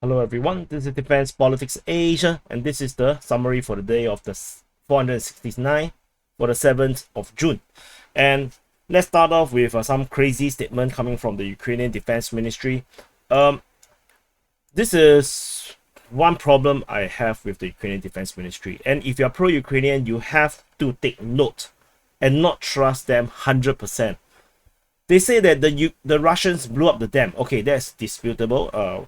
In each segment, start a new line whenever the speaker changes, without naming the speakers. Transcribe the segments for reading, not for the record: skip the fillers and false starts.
Hello everyone, this is Defense Politics Asia, and this is the summary for the day of the 469 for the 7th of June. And let's start off with some crazy statement coming from the Ukrainian Defense Ministry. This is one problem I have with the Ukrainian Defense Ministry, and if you're pro-Ukrainian, you have to take note and not trust them 100%. They say that the Russians blew up the dam. Okay, that's disputable.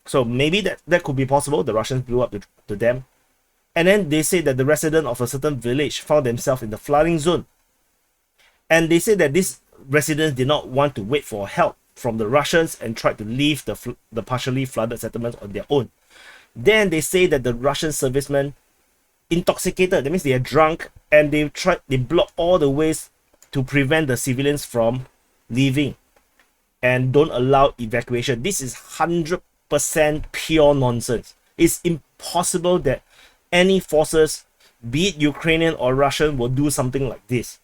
So maybe that could be possible. The Russians blew up the dam. And then they say that the resident of a certain village found themselves in the flooding zone. And they say that these residents did not want to wait for help from the Russians and tried to leave the partially flooded settlements on their own. Then they say that the Russian servicemen intoxicated, that means they are drunk, and they blocked all the ways to prevent the civilians from leaving and don't allow evacuation. This is 100% pure nonsense. It's impossible that any forces, be it Ukrainian or Russian, will do something like this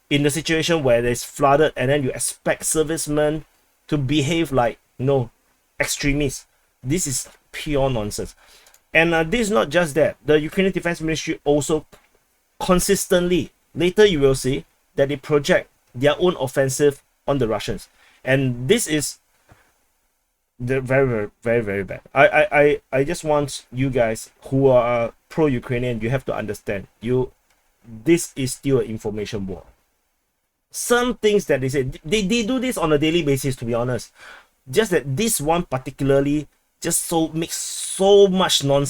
in the situation where it's flooded, and then you expect servicemen to behave like extremists. This is pure nonsense. And this is not just that. The Ukrainian Defense Ministry also consistently, later you will see, that they project their own offensive on the Russians, and this is very, very, very bad. I just want you guys who are pro-Ukrainian, you have to understand, this is still an information war. Some things that they say, they do this on a daily basis, to be honest. Just that this one particularly just makes so much no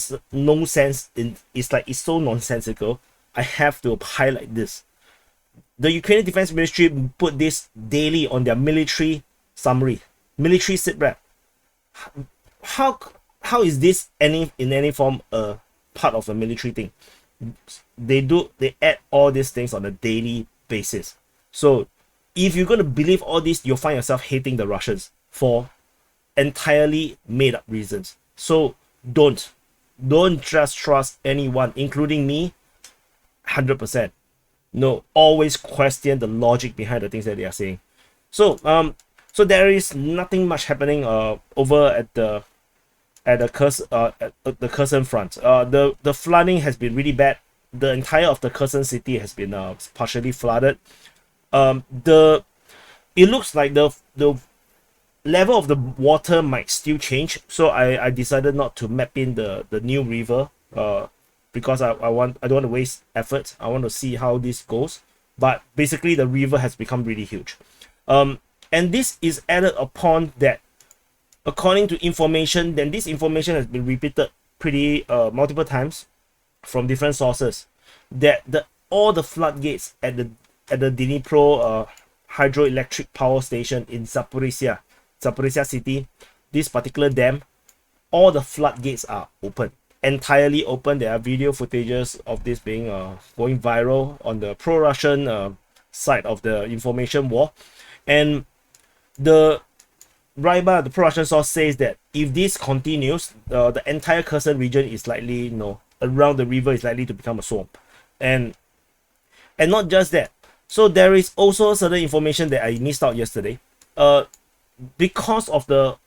sense. It's so nonsensical. I have to highlight this. The Ukrainian Defense Ministry put this daily on their military summary, military SITREP. How is this in any form a part of a military thing? They add all these things on a daily basis. So if you're going to believe all this, you'll find yourself hating the Russians for entirely made up reasons. So don't just trust anyone, including me, 100%. No, always question the logic behind the things that they are saying. So there is nothing much happening over at the Kherson front. The flooding has been really bad. The entire of the Kherson city has been partially flooded. It looks like the level of the water might still change. So I decided not to map in the new river. Because I don't want to waste effort. I want to see how this goes. But basically, the river has become really huge. And this is added upon that, according to information, then this information has been repeated pretty multiple times from different sources, that all the floodgates at the Dnipro hydroelectric power station in Zaporizhzhia city, this particular dam, all the floodgates are open. Entirely open. There are video footages of this being going viral on the pro-Russian side of the information war, and the Ryba, the pro-Russian source, says that if this continues, the entire Kherson region is likely, around the river is likely to become a swamp, and not just that. So there is also certain information that I missed out yesterday. Because of the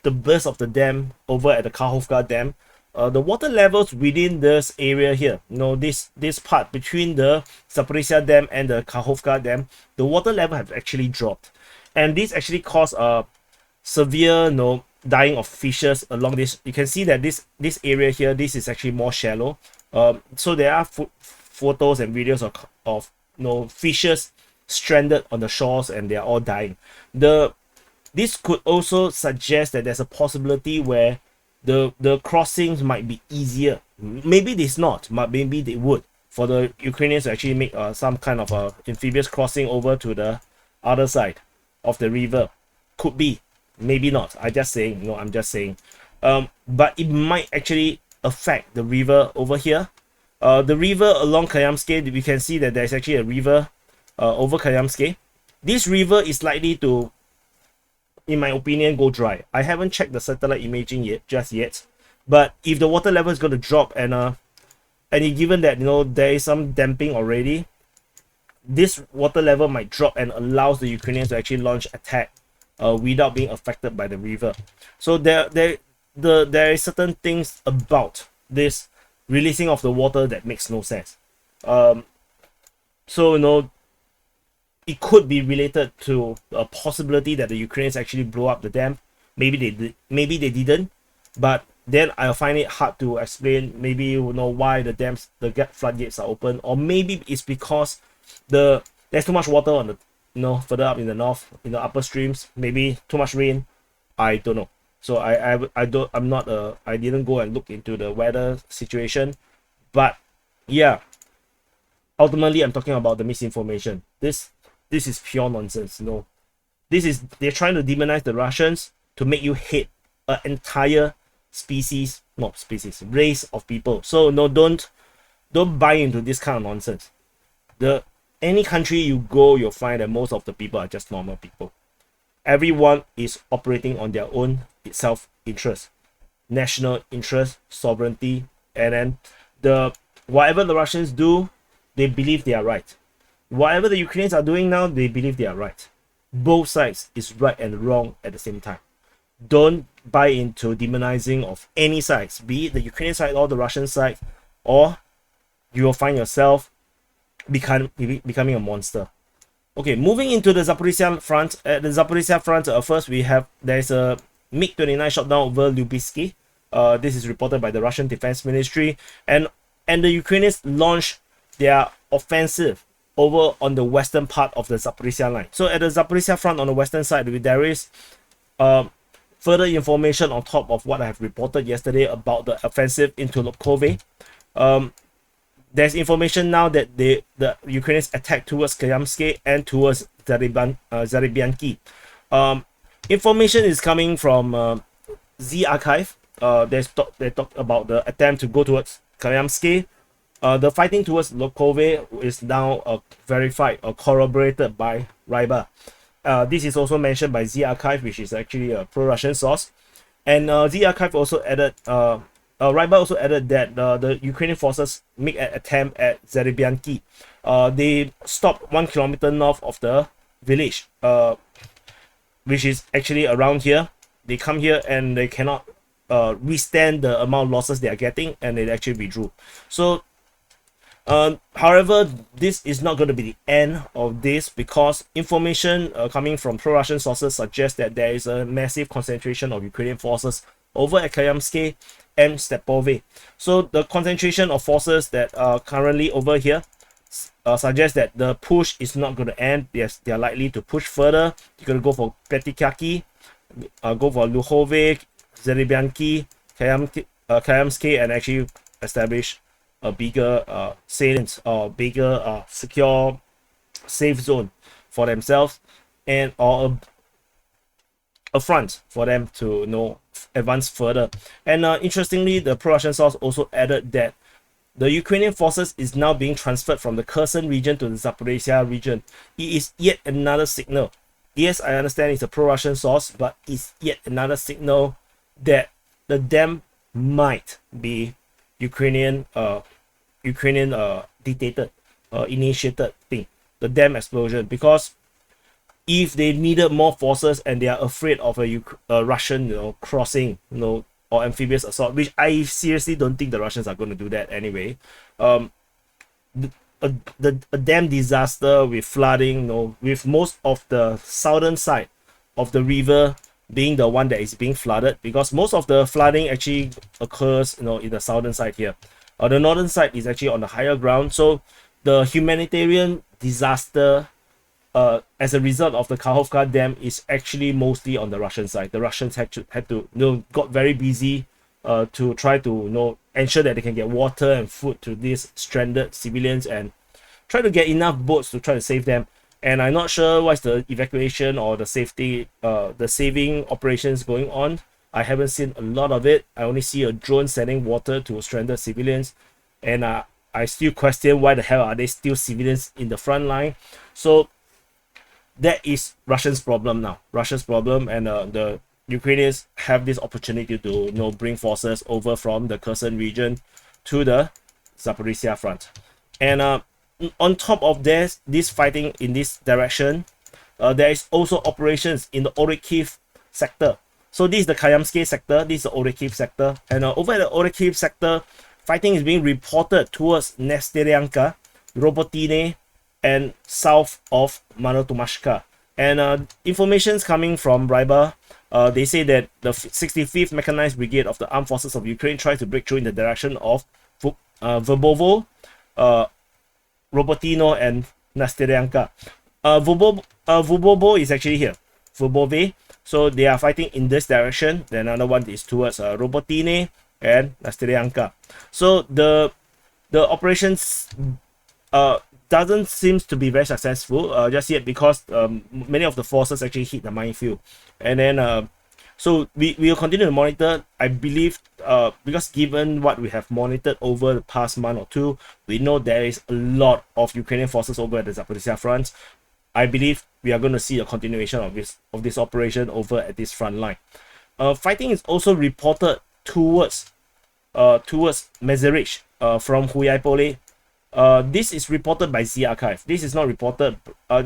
burst of the dam over at the Kakhovka Dam. The water levels within this area here, this part between the Zaporizhzhia Dam and the Kakhovka Dam, the water level have actually dropped, and this actually caused a severe dying of fishes along this. You can see that this area here, this is actually more shallow. So there are photos and videos of fishes stranded on the shores, and they are all dying. This could also suggest that there's a possibility where the crossings might be easier. Maybe it's not, but maybe they would, for the Ukrainians to actually make some kind of amphibious crossing over to the other side of the river. Could be, maybe not. I'm just saying. But it might actually affect the river over here. The river along Kamyanske, we can see that there's actually a river over Kamyanske. This river is likely to, in my opinion, go dry. I haven't checked the satellite imaging just yet, but if the water level is going to drop, and given that there is some damping already, this water level might drop and allows the Ukrainians to actually launch attack without being affected by the river. So there there is certain things about this releasing of the water that makes no sense. So it could be related to a possibility that the Ukrainians actually blow up the dam. Maybe they did, maybe they didn't, but then I'll find it hard to explain. Maybe why the floodgates are open, or maybe it's because there's too much water on the further up in the north, in the upper streams. Maybe too much rain. I don't know. So I didn't go and look into the weather situation, but yeah, ultimately I'm talking about the misinformation. This is pure nonsense. They're trying to demonize the Russians to make you hate an entire race of people. So don't buy into this kind of nonsense. Any country you go, you'll find that most of the people are just normal people. Everyone is operating on their own self-interest, national interest, sovereignty, and then whatever the Russians do, they believe they are right. Whatever the Ukrainians are doing now, they believe they are right. Both sides is right and wrong at the same time. Don't buy into demonizing of any sides, be it the Ukrainian side or the Russian side, or you will find yourself becoming a monster. Okay, moving into the Zaporizhzhia Front. At the Zaporizhzhia Front, first there's a MiG-29 shot down over Lubisky. This is reported by the Russian Defense Ministry, and the Ukrainians launched their offensive over on the western part of the Zaporizhzhia line. So at the Zaporizhzhia Front on the western side, there is further information on top of what I have reported yesterday about the offensive into Lubkove. There's information now that the Ukrainians attacked towards Kamyanske and towards Zarybianki. Information is coming from Z Archive. They talk about the attempt to go towards Kamyanske. The fighting towards Lubkove is now verified or corroborated by Ryba. This is also mentioned by Z Archive, which is actually a pro-Russian source. And Z Archive also added, Ryba also added that the Ukrainian forces make an attempt at Zarybianki. They stopped 1 kilometer north of the village, which is actually around here. They come here and they cannot withstand the amount of losses they are getting, and they actually withdrew. So however, this is not going to be the end of this, because information coming from pro-Russian sources suggests that there is a massive concentration of Ukrainian forces over at Kamyanske and Svatove. So the concentration of forces that are currently over here suggests that the push is not going to end. Yes, they are likely to push further. You're going to go for Petikaki, go for Luhove, Zarybianki, Kamyanske, and actually establish a bigger salient or bigger secure safe zone for themselves, and or a front for them to advance further. And interestingly, the pro-Russian source also added that the Ukrainian forces is now being transferred from the Kherson region to the Zaporizhzhia region. It is yet another signal. Yes, I understand it's a pro-Russian source, but it's yet another signal that the dam might be Ukrainian dictated, initiated thing, the dam explosion. Because if they needed more forces and they are afraid of a Russian crossing, or amphibious assault, which I seriously don't think the Russians are going to do that anyway. A dam disaster with flooding, with most of the southern side of the river being the one that is being flooded, because most of the flooding actually occurs in the southern side here. The northern side is actually on the higher ground. So the humanitarian disaster as a result of the Kakhovka Dam is actually mostly on the Russian side. The Russians had to got very busy to try to ensure that they can get water and food to these stranded civilians, and try to get enough boats to try to save them. And I'm not sure what's the evacuation or the saving operations going on. I haven't seen a lot of it. I only see a drone sending water to stranded civilians, and I still question why the hell are they still civilians in the front line. So that is Russia's problem now. Russia's problem, and the Ukrainians have this opportunity to bring forces over from the Kherson region to the Zaporizhzhia Front. And on top of this fighting in this direction, there is also operations in the Orikhiv sector. So this is the Kamyanske sector, this is the Orikhiv sector, and over at the Orikhiv sector, fighting is being reported towards Nesteryanka, Robotine, and south of Manotomashka. And information is coming from Ryba. They say that the 65th Mechanized Brigade of the Armed Forces of Ukraine tried to break through in the direction of Verbovo, Robotino, and Nesteryanka. Verbovo is actually here, Verbove. So they are fighting in this direction. Then another one is towards Robotine and Nesteryanka. So the operations doesn't seem to be very successful just yet, because many of the forces actually hit the minefield. And then so we will continue to monitor, I believe, because given what we have monitored over the past month or two, we know there is a lot of Ukrainian forces over at the Zaporizhzhia Front. I believe we are going to see a continuation of this operation over at this front line. Fighting is also reported towards Mezerich from Huyaipole. This is reported by Z Archive. This is not reported.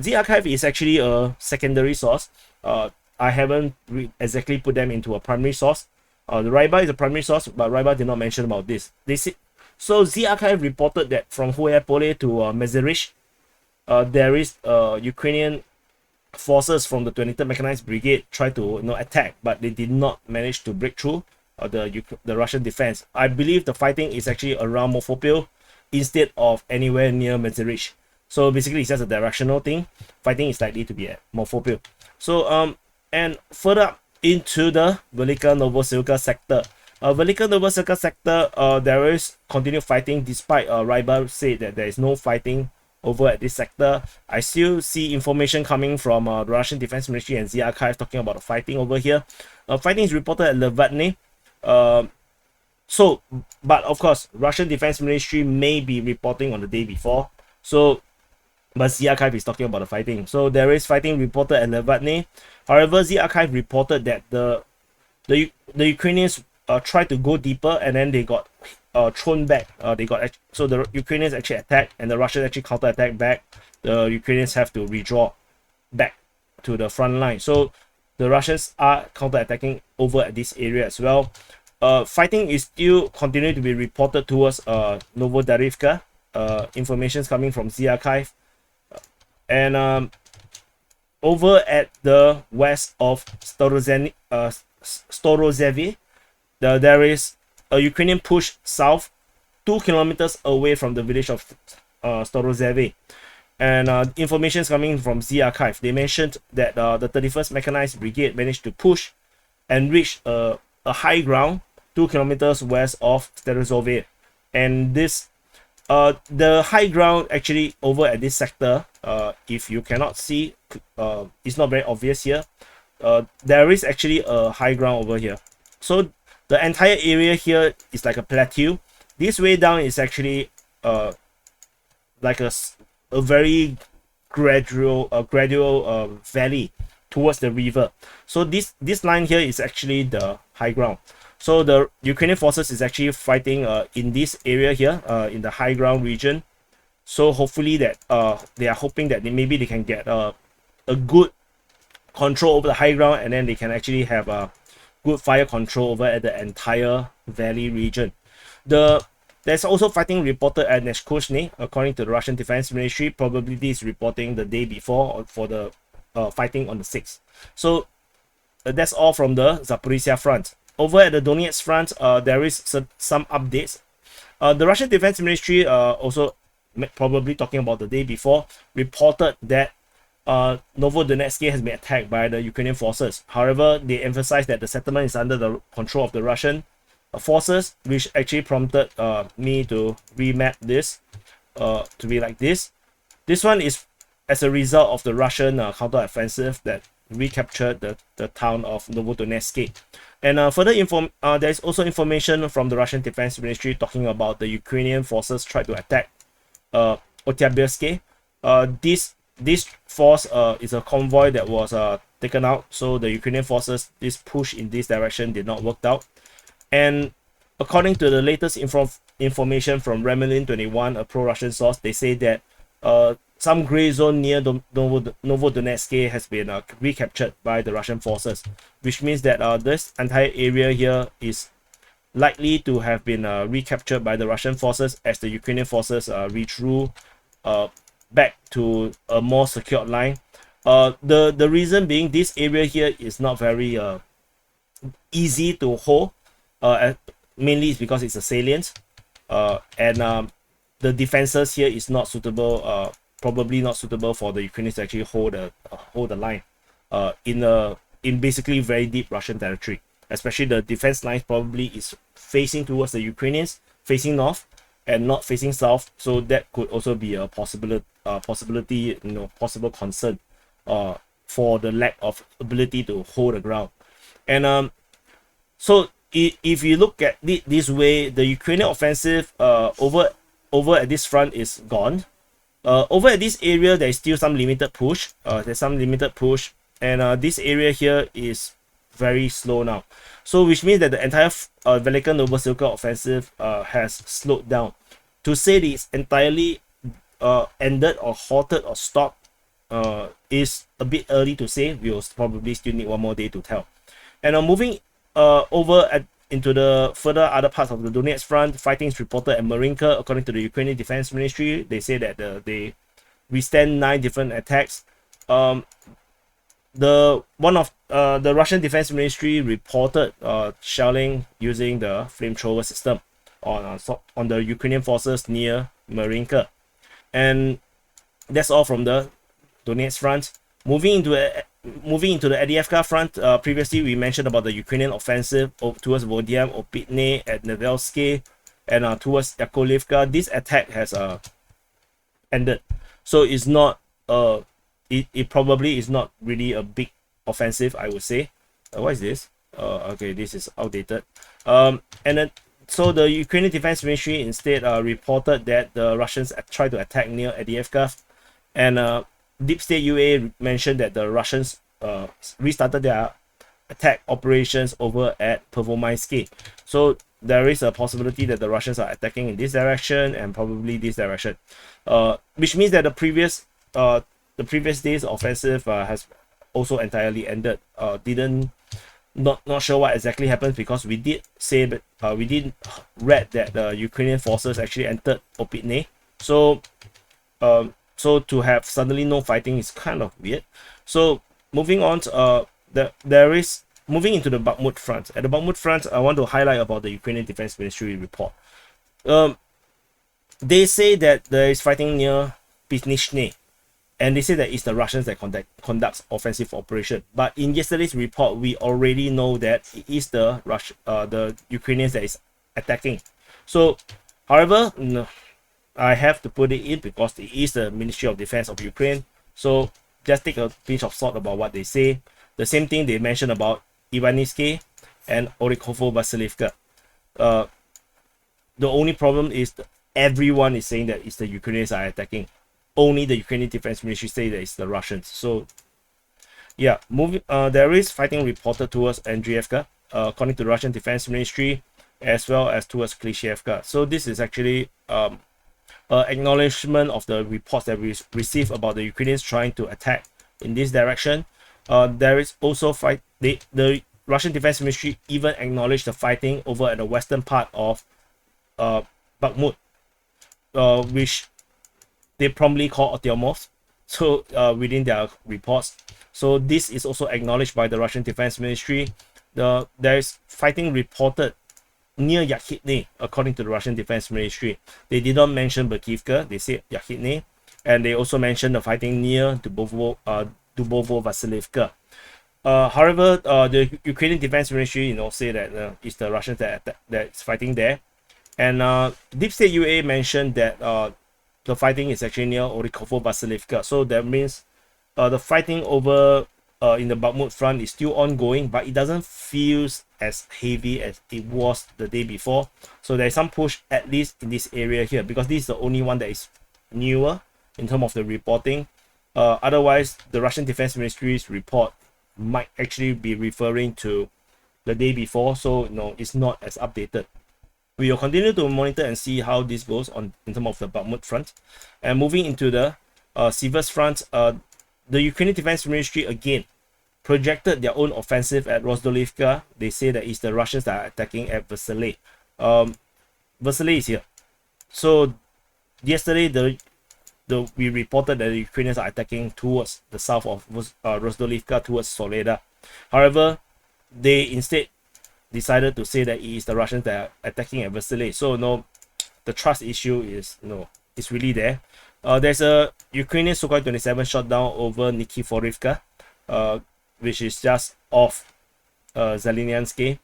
Z Archive is actually a secondary source. I haven't exactly put them into a primary source. The Ryba is a primary source, but Ryba did not mention about this. So Z Archive reported that from Huyaipole to Mezerich, there is Ukrainian forces from the 23rd Mechanized Brigade try to attack, but they did not manage to break through the Russian defense. I believe the fighting is actually around Mofopil instead of anywhere near Mezerich. So basically it's just a directional thing. Fighting is likely to be at Mofopil. So and further into the Velyka Novosilka sector. Velyka Novosilka sector, there is continued fighting despite Ryba said that there is no fighting over at this sector. I still see information coming from the Russian Defense Ministry and Z Archive talking about the fighting over here. Fighting is reported at Levatne. But of course, Russian Defense Ministry may be reporting on the day before. But Z Archive is talking about the fighting. So there is fighting reported at Levatne. However, Z Archive reported that the Ukrainians tried to go deeper, and then they got thrown back. So the Ukrainians actually attacked, and the Russians actually counter-attacked back. The Ukrainians have to redraw back to the front line. So the Russians are counter-attacking over at this area as well. Fighting is still continuing to be reported towards Novosilka. Information is coming from Z Archive. And over at the west of Storozhevi, there is a Ukrainian push south 2 kilometers away from the village of Storozhevi. And information is coming from Z Archive. They mentioned that the 31st Mechanized Brigade managed to push and reach a high ground 2 kilometers west of Storozhevi. And this the high ground actually over at this sector, if you cannot see, it's not very obvious here. There is actually a high ground over here. So the entire area here is like a plateau. This way down is actually like a very gradual valley towards the river. So this line here is actually the high ground. So the Ukrainian forces is actually fighting in this area here, in the high ground region. So hopefully that they are hoping that maybe they can get a good control over the high ground, and then they can actually have a good fire control over at the entire valley region. There's also fighting reported at Neshkushny, according to the Russian Defense Ministry. Probably this reporting the day before for the fighting on the 6th. So that's all from the Zaporizhzhia Front. Over at the Donetsk Front, there is some updates. The Russian Defense Ministry, also probably talking about the day before, reported that Novodonetsk has been attacked by the Ukrainian forces. However, they emphasized that the settlement is under the control of the Russian forces, which actually prompted me to remap this to be like this. This one is as a result of the Russian counter-offensive that recaptured the town of Novodonetsk. And further there is also information from the Russian Defense Ministry talking about the Ukrainian forces tried to attack Otyabrsky. This force is a convoy that was taken out. So the Ukrainian forces, this push in this direction did not work out. And according to the latest information from Remelin 21, a pro-Russian source, they say that some gray zone near Novodonetsk has been recaptured by the Russian forces, which means that this entire area here is likely to have been recaptured by the Russian forces as the Ukrainian forces withdrew back to a more secured line. The reason being, this area here is not very easy to hold. Mainly it's because it's a salient, and the defenses here is not suitable. Probably not suitable for the Ukrainians to actually hold the line in basically very deep Russian territory. Especially the defense lines probably is facing towards the Ukrainians, facing north and not facing south. So that could also be a possibility, possible concern for the lack of ability to hold the ground. And so if you look at this way, the Ukrainian offensive over at this front is gone. Over at this area, there is still some limited push. And this area here is very slow now. So which means that the entire Velyka Novosilka offensive has slowed down. To say that it's entirely ended or halted or stopped is a bit early to say. We'll probably still need one more day to tell. And moving into the further other parts of the Donetsk Front, fighting is reported at Marinka. According to the Ukrainian Defense Ministry, they say that they withstand 9 different attacks. The Russian Defense Ministry reported shelling using the flamethrower system on the Ukrainian forces near Marinka. And that's all from the Donetsk Front. Moving into the Avdiivka Front, previously we mentioned about the Ukrainian offensive towards Vodiam, Opitne, at Novosilka, and towards Yakovlivka. This attack has ended, so it's not it probably is not really a big offensive, I would say. What is this? Okay, this is outdated. And then so the Ukrainian Defense Ministry instead reported that the Russians tried to attack near Avdiivka, and Deep State UA mentioned that the Russians restarted their attack operations over at Pervomayske. So there is a possibility that the Russians are attacking in this direction and probably this direction, which means that the previous days offensive has also entirely ended. Not sure what exactly happened, because we did say that we did read that the Ukrainian forces actually entered Opitne. So to have suddenly no fighting is kind of weird. So moving on, moving into the Bakhmut Front. At the Bakhmut Front, I want to highlight about the Ukrainian Defense Ministry report. They say that there is fighting near Pisnishne, and they say that it's the Russians that conducts offensive operation. But in yesterday's report, we already know that it is the Ukrainians that is attacking. So, however, no, I have to put it in because it is the Ministry of Defense of Ukraine. So just take a pinch of salt about what they say. The same thing they mentioned about Ivaniske and Orikhiv Vasilivka. The only problem is everyone is saying that it's the Ukrainians are attacking. Only the Ukrainian Defense Ministry say that it's the Russians. So yeah, there is fighting reported towards Andriivka, according to the Russian Defense Ministry, as well as towards Klishevka. So this is actually acknowledgement of the reports that we received about the Ukrainians trying to attack in this direction. There is also the Russian Defense Ministry even acknowledged the fighting over at the western part of Bakhmut, which they promptly call Otyomov, so within their reports. So this is also acknowledged by the Russian Defense Ministry. There is fighting reported near Yakhitne, according to the Russian Defense Ministry. They did not mention Bakhivka, they said Yakhitne, and they also mentioned the fighting near Dubovo Vasilivka. However, the Ukrainian Defense Ministry, say that it's the Russians that's fighting there. And Deep State UA mentioned that the fighting is actually near Orikhiv Vasilivka. So that means the fighting over in the Bakhmut Front is still ongoing, but it doesn't feel as heavy as it was the day before. So there's some push, at least in this area here, because this is the only one that is newer in terms of the reporting. Otherwise, the Russian Defense Ministry's report might actually be referring to the day before, so it's not as updated. We will continue to monitor and see how this goes on in terms of the Bakhmut Front. And moving into the Siversk Front, the Ukrainian Defense Ministry again projected their own offensive at Rozdolivka. They say that it's the Russians that are attacking at Vasily. Vasily is here. So yesterday, we reported that the Ukrainians are attacking towards the south of Rozdolivka, towards Soledar. However, they instead decided to say that it is the Russians that are attacking at Vasily. So no, the trust issue is it's really there. There's a Ukrainian Sukhoi 27 shot down over Nikiforivka, which is just off Zelenianske.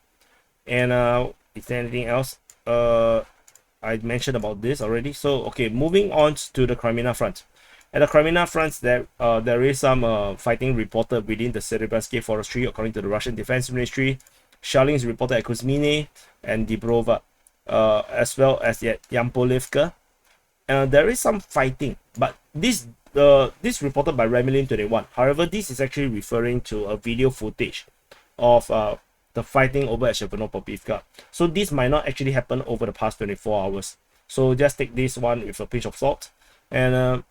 And is there anything else? I mentioned about this already. So okay, moving on to the Kreminna Front. At the Kreminna Front, there is some fighting reported within the Serebrenske forestry, according to the Russian Defense Ministry. Shelling is reported at Kuzmine and Dibrova, as well as at Yampolivka. There is some fighting, but this reported by Remlin 21. However, this is actually referring to a video footage of the fighting over at Shevchenko-Popivka. So this might not actually happen over the past 24 hours. So just take this one with a pinch of salt. And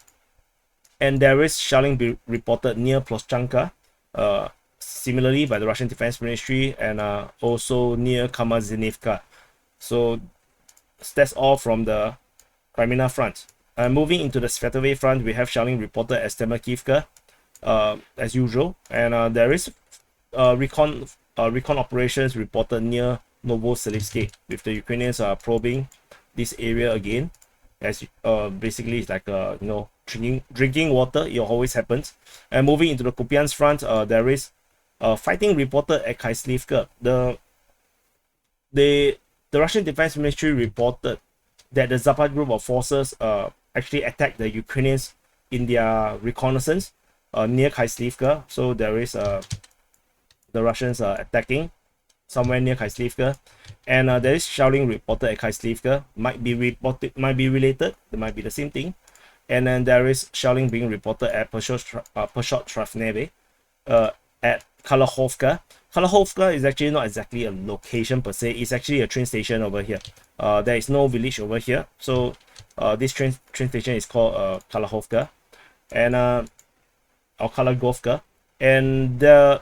there is shelling be reported near Ploschanka, similarly by the Russian Defense Ministry, and also near Kamyanske. So that's all from the Kreminna Front. Moving into the Svatove Front, we have shelling reported at Stemakivka, as usual, and there is recon operations reported near Novosilka, with the Ukrainians probing this area again, as basically it's like drinking water. It always happens. And moving into the Kupyansk Front, there is fighting reported at Kaislivka. The Russian Defense Ministry reported that the Zapad group of forces actually attacked the Ukrainians in their reconnaissance near Kaislivka. So there is the Russians attacking somewhere near Kaislivka, and there is shelling reported at Kaislivka. Might be related. They might be the same thing. And then there is shelling being reported at Peshot-Trafneve, at Kalahovka. Kalahovka is actually not exactly a location per se. It's actually a train station over here. There is no village over here. So this train station is called Kalahovka, and or Kalagovka. And the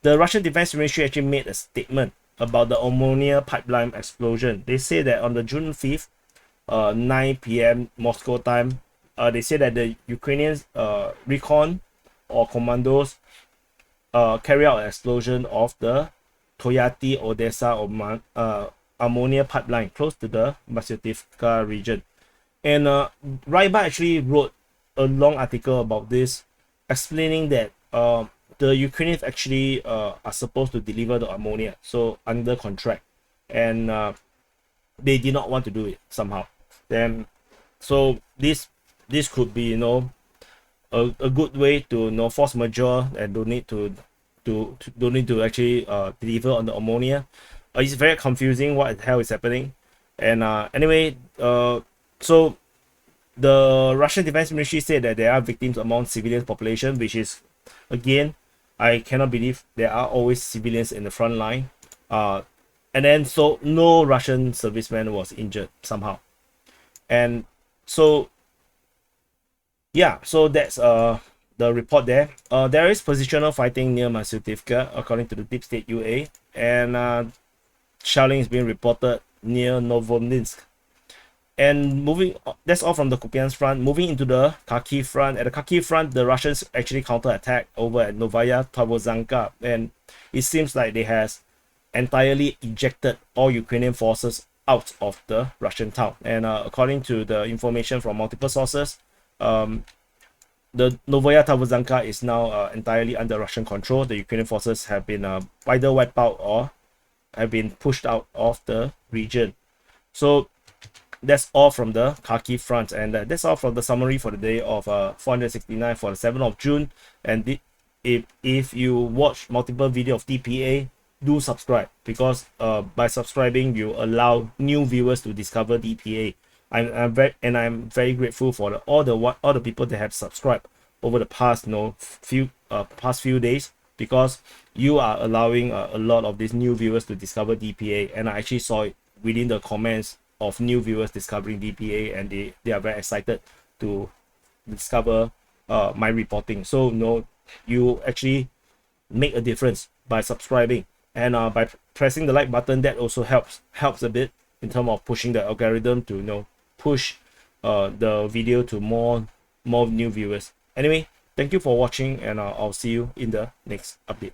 Russian Defense Ministry actually made a statement about the ammonia pipeline explosion. They say that on the June 5th, 9 p.m. Moscow time, they say that the Ukrainians recon or commandos carry out an explosion of the Toyati Odessa ammonia pipeline close to the Masyutivka region. And Raiba actually wrote a long article about this, explaining that the Ukrainians actually are supposed to deliver the ammonia, so under contract, and they did not want to do it somehow. Then, so this could be a good way to force majeure and don't need to actually deliver on the ammonia. It's very confusing what the hell is happening. And anyway, so the Russian Defense Ministry said that there are victims among civilian population, which is, again, I cannot believe there are always civilians in the front line. And then so no Russian serviceman was injured somehow. And so yeah, so that's the report there. There is positional fighting near Masyutivka, according to the Deep State UA, and shelling is being reported near Novosilka. And that's all from the Kupyansk Front. Moving into the Kharkiv Front. At the Kharkiv Front, the Russians actually counterattack over at Novaya Tavozhanka, and it seems like they has entirely ejected all Ukrainian forces out of the Russian town. And according to the information from multiple sources, the Novaya Tavozhanka is now entirely under Russian control. The Ukrainian forces have been either wiped out or have been pushed out of the region. So that's all from the Kharkiv Front, and that's all from the summary for the day of 469 for the 7th of June. And if you watch multiple videos of DPA, do subscribe, because by subscribing you allow new viewers to discover DPA. I'm very grateful for all the people that have subscribed over the past few days, because you are allowing a lot of these new viewers to discover DPA. And I actually saw it within the comments of new viewers discovering DPA, and they are very excited to discover my reporting. So you actually make a difference by subscribing, and by pressing the like button. That also helps a bit in terms of pushing the algorithm to push the video to more new viewers. Anyway, thank you for watching, and I'll see you in the next update.